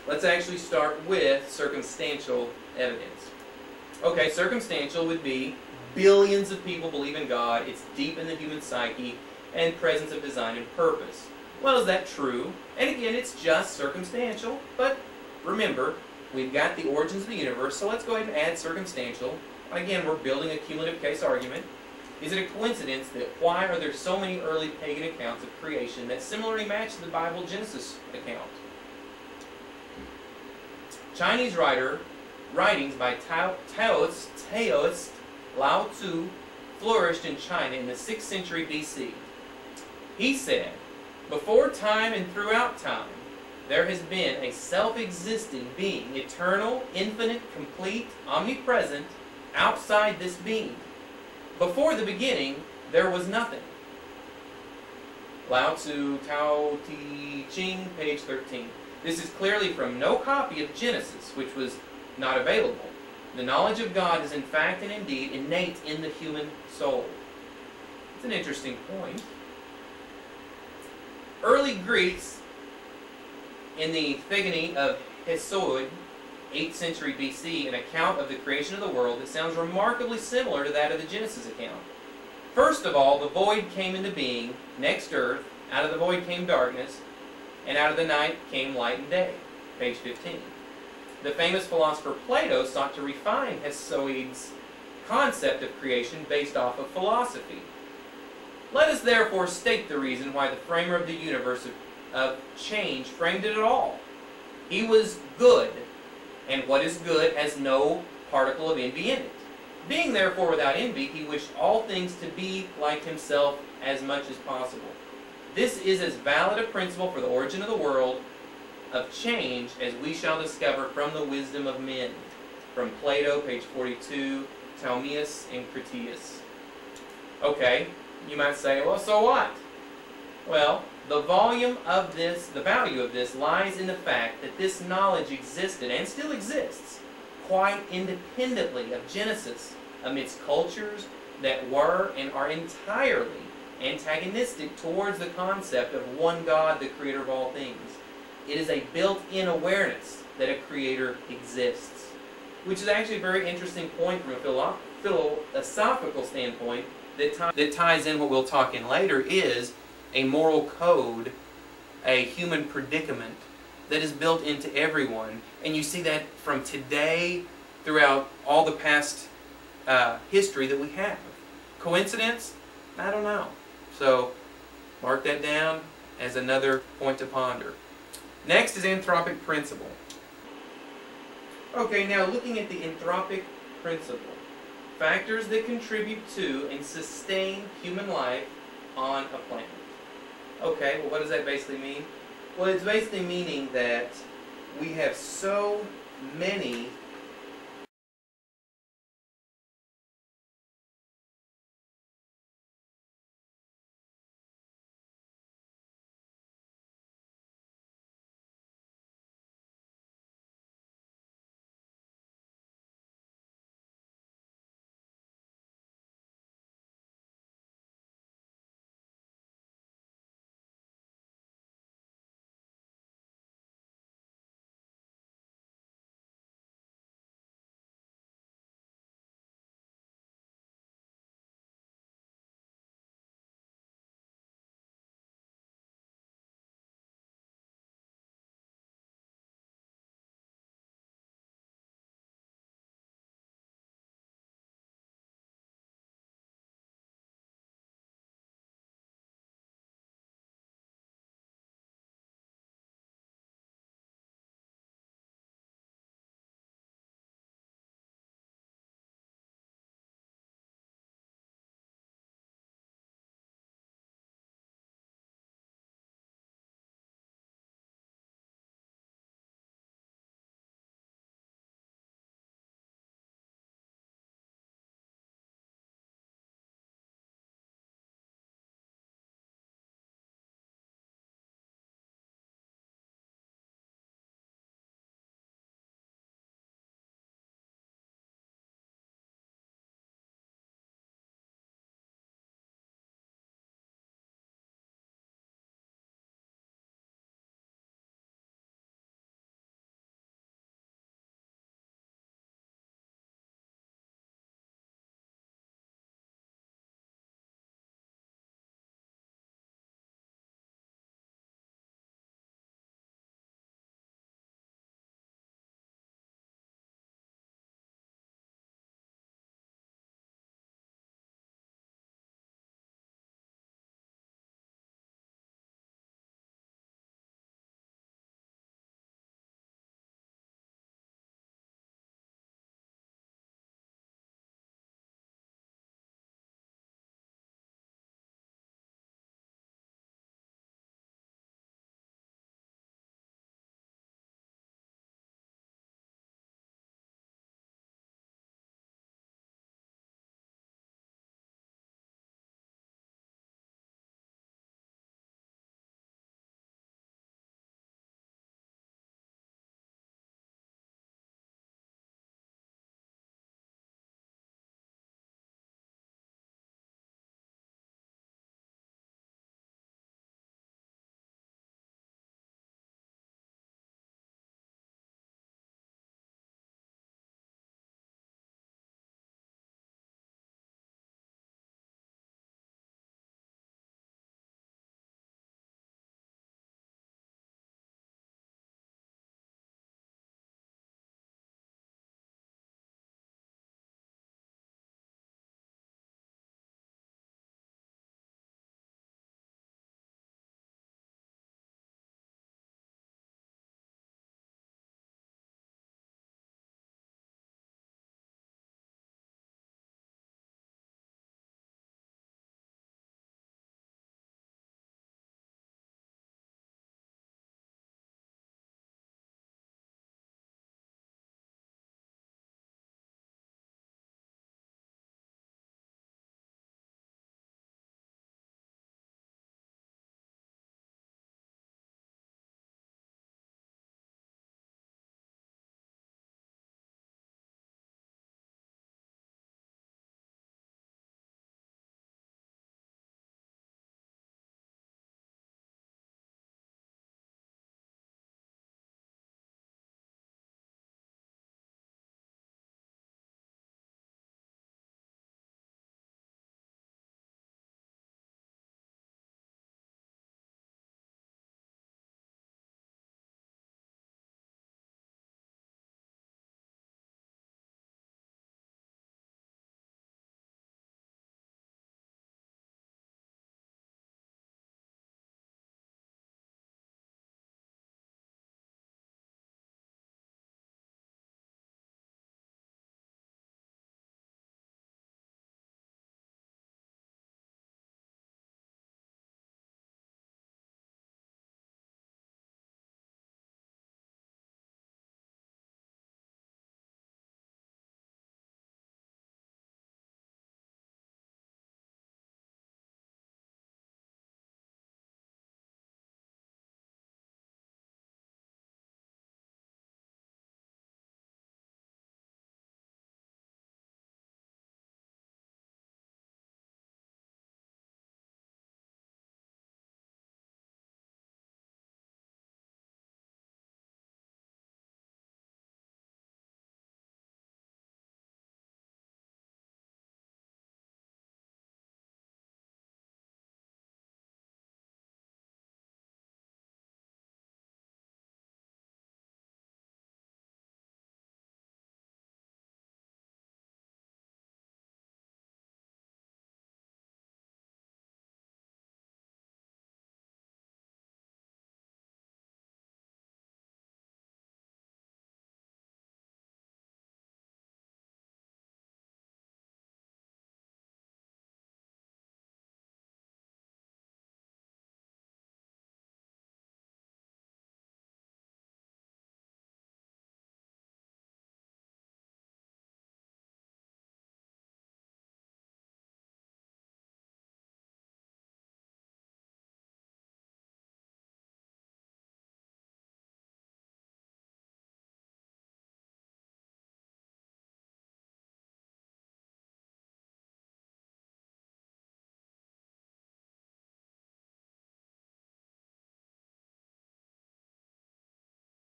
Let's actually start with circumstantial evidence. Okay, circumstantial would be billions of people believe in God, it's deep in the human psyche, and presence of design and purpose. Well, is that true? And again, it's just circumstantial, but remember, we've got the origins of the universe, so let's go ahead and add circumstantial. Again, we're building a cumulative case argument. Is it a coincidence that why are there so many early pagan accounts of creation that similarly match the Bible Genesis account? Chinese writings by Taoist Lao Tzu flourished in China in the 6th century BC. He said, "Before time and throughout time, there has been a self-existing being, eternal, infinite, complete, omnipresent, outside this being. Before the beginning, there was nothing." Lao Tzu, Tao Te Ching, page 13. This is clearly from no copy of Genesis, which was not available. The knowledge of God is in fact and indeed innate in the human soul. It's an interesting point. Early Greeks, in the Theogony of Hesiod, 8th century BC, an account of the creation of the world that sounds remarkably similar to that of the Genesis account. First of all, the void came into being, next earth, out of the void came darkness, and out of the night came light and day. Page 15. The famous philosopher Plato sought to refine Hesiod's concept of creation based off of philosophy. Let us therefore state the reason why the framer of the universe of change framed it at all. He was good, and what is good has no particle of envy in it. Being therefore without envy, he wished all things to be like himself as much as possible. This is as valid a principle for the origin of the world of change as we shall discover from the wisdom of men. From Plato, page 42, Talmius and Critias. Okay, you might say, well, so what? Well, the value of this lies in the fact that this knowledge existed and still exists quite independently of Genesis amidst cultures that were and are entirely antagonistic towards the concept of one God, the creator of all things. It is a built-in awareness that a creator exists, which is actually a very interesting point from a philosophical standpoint that ties in what we'll talk in later is a moral code, a human predicament that is built into everyone. And you see that from today throughout all the past history that we have. Coincidence? I don't know. So mark that down as another point to ponder. Next is anthropic principle. Okay, now looking at the anthropic principle. Factors that contribute to and sustain human life on a planet. Okay, well what does that basically mean? Well, it's basically meaning that we have so many